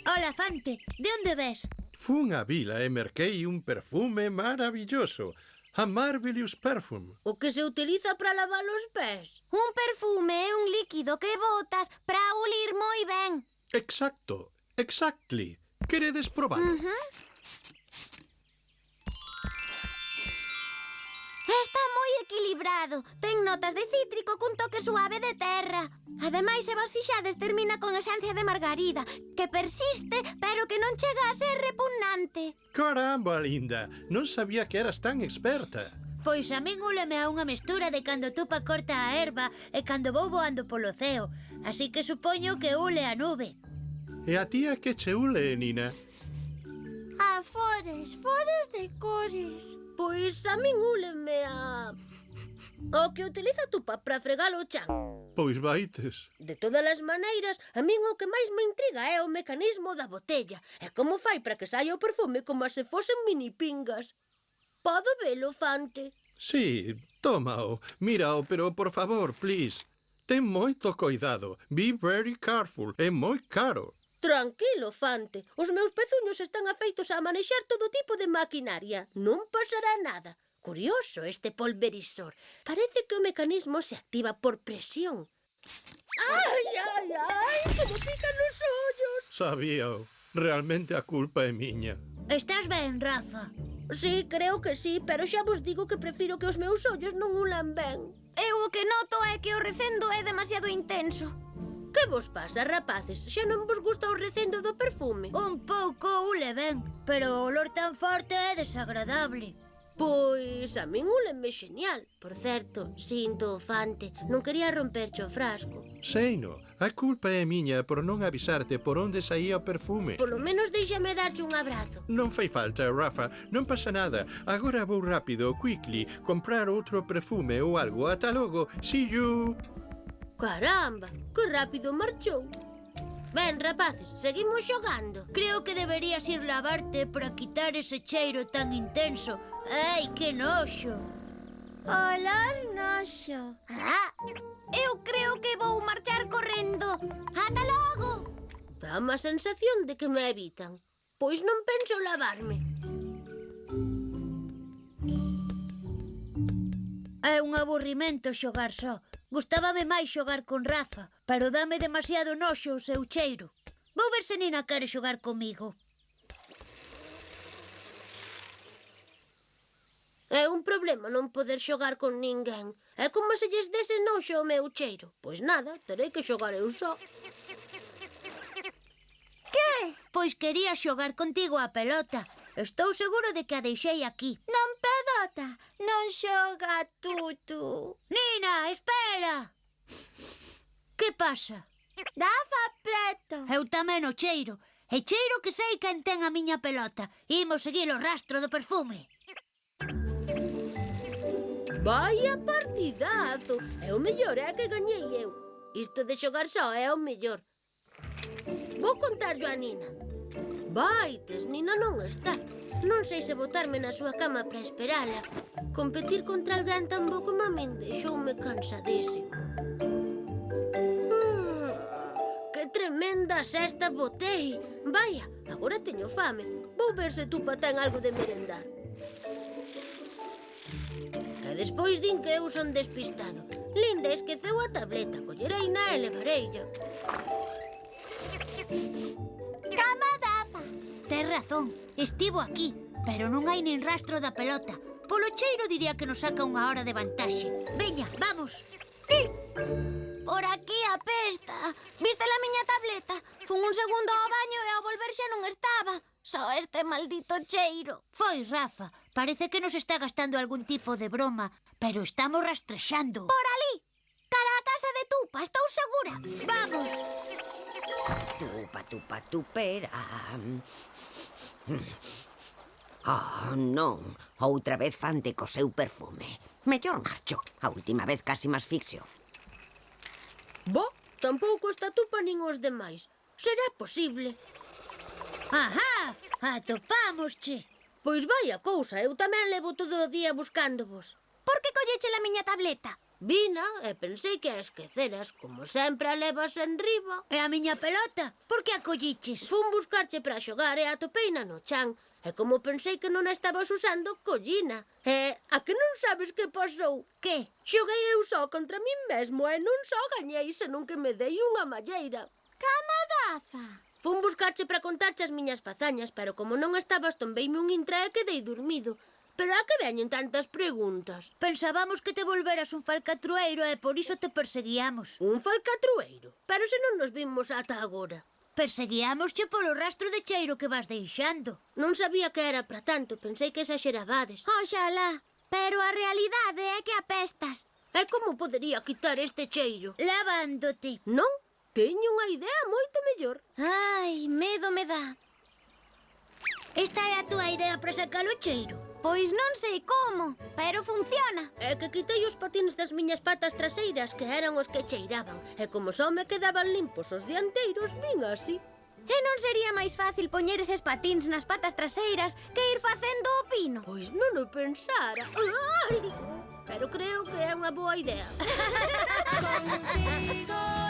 Ola, Fante, de onde ves? Fun á vila e merquei un perfume maravilloso. A Marvelous Perfume. O que se utiliza para lavar os pés. Un perfume é un líquido que botas para olir moi ben. Exacto, exactly. Queredes probar? Está moi equilibrado. Ten notas de cítrico cun toque suave de terra. Ademais, se vos fixades, termina con esencia de margarida, que persiste, pero que non chega a ser repugnante. Caramba, Linda, non sabía que eras tan experta. Pois a min úleme a unha mestura de cando Tupa corta a erva e cando vou voando polo ceo. Así que supoño que ule a nube. E a ti a que che ule, Nina? A fores de cores. Pois a min úleme a... o que utiliza Tupa para fregar o chan. Pois vaites. De todas as maneiras, a min o que máis me intriga é o mecanismo da botella. E como fai para que saia o perfume como se fosen mini pingas. Podo velo, Fante? Sí, tómao, mírao, pero por favor, please. Ten moito coidado. Be very careful, é moi caro. Tranquilo, Fante. Os meus pezuños están afeitos a manexar todo tipo de maquinaria. Non pasará nada. Curioso este polverisor. Parece que o mecanismo se activa por presión. Ai, ai, ai, como pican os ollos. Sabíao. Realmente a culpa é miña. Estás ben, Rafa? Sí, creo que sí, pero xa vos digo que prefiro que os meus ollos non ulan ben. Eu o que noto é que o recendo é demasiado intenso. Que vos pasa, rapaces? Xa non vos gusta o recendo do perfume? Un pouco ule ben, pero o olor tan forte é desagradable. Pois a min úleme xenial. Por certo, sinto, Fante, non quería romperche o frasco. Seino, a culpa é miña por non avisarte por onde saía o perfume. Polo menos déixame darche un abrazo. Non fai falta, Rafa, non pasa nada. Agora vou rápido, quickly, comprar outro perfume ou algo. Ata logo, see you. Caramba, que rápido marchou. Ben, rapaces, seguimos xogando. Creo que deberías ir lavarte para quitar ese cheiro tan intenso. Ai, que noxo. Olor noxo. Eu creo que vou marchar correndo. Ata logo. Dame a sensación de que me evitan. Pois non penso lavarme. É un aburrimento xogar só. Gustábame máis xogar con Rafa, pero dame demasiado noxo o seu cheiro. Vou ver se Nina quere xogar comigo. É un problema non poder xogar con ninguén. É como se lles dese noxo o meu cheiro. Pois nada, terei que xogar eu só. Que? Pois quería xogar contigo a pelota. Estou seguro de que a deixei aquí. Non pelota, non xoga Tutu. Nina, espera. Que pasa? Rafa preto. Eu tamén o cheiro. E cheiro que sei quen ten a miña pelota. Imos seguir o rastro do perfume. Vaya partidazo! É o mellor, é que gañei eu. Isto de xogar só é o mellor. Vou contarlo a Nina. Vaites, Nina non está. Non sei se botarme na súa cama para esperala. Competir contra alguén tan bo como a min deixoume cansadísimo. Que tremenda sesta botei! Vaya, agora teño fame. Vou ver se Tupa ten algo de merendar. E despois din que eu son despistado. Linda esqueceu a tableta, collereina e levareilla. Cama Dafa. Tes razón, estivo aquí, pero non hai nin rastro da pelota. Polo cheiro diría que nos saca unha hora de vantaxe. Veña, vamos. Ti. Por aquí apesta. Viste a miña tableta? Fun un segundo ao baño e ao volver xa non estaba. Só este maldito cheiro. Foi, Rafa. Parece que nos está gastando algún tipo de broma, pero estamos rastrexando. Por ali. Cara a casa de Tupa, estou segura. Vamos. Tupa, tupa, tupera. Non. Outra vez Fante co seu perfume. Mellor marcho. A última vez casi me asfixio. Bo, tampouco está Tupa nin os demais. Será posible? Ajá, atopámosche. Pois vai a cousa, eu tamén levo todo o día buscándovos. Por que colleche a miña tableta? Vina e pensei que a esqueceras, como sempre a levas enriba. E a miña pelota? Por que a colliches? Fun buscarche para xogar e atopeina no chan. E como pensei que non a estabas usando, collina. E a que non sabes que pasou? Que? Xoguei eu só contra min mesmo e non só gañei, senón que me dei unha malleira. Camadaza! Fun buscarche para contarche as miñas fazañas, pero como non estabas, tombeime un intra e quedei dormido. Pero a que veñen tantas preguntas? Pensábamos que te volveras un falcatrueiro e por iso te perseguíamos. Un falcatrueiro? Pero se non nos vimos ata agora. Perseguíamosche polo rastro de cheiro que vas deixando. Non sabía que era para tanto, pensei que exagerabades. Oxalá, pero a realidade é que apestas. E como podería quitar este cheiro? Lavándote. Non? Teño unha idea moito mellor. Ai, medo me dá. Esta é a túa idea para sacar o cheiro? Pois non sei como, pero funciona. É que quitei os patins das miñas patas traseiras, que eran os que cheiraban. E como só me quedaban limpos os dianteiros, vin así. E non sería máis fácil poñer eses patins nas patas traseiras que ir facendo o pino? Pois non o pensara. Ai! Pero creo que é unha boa idea. Contigo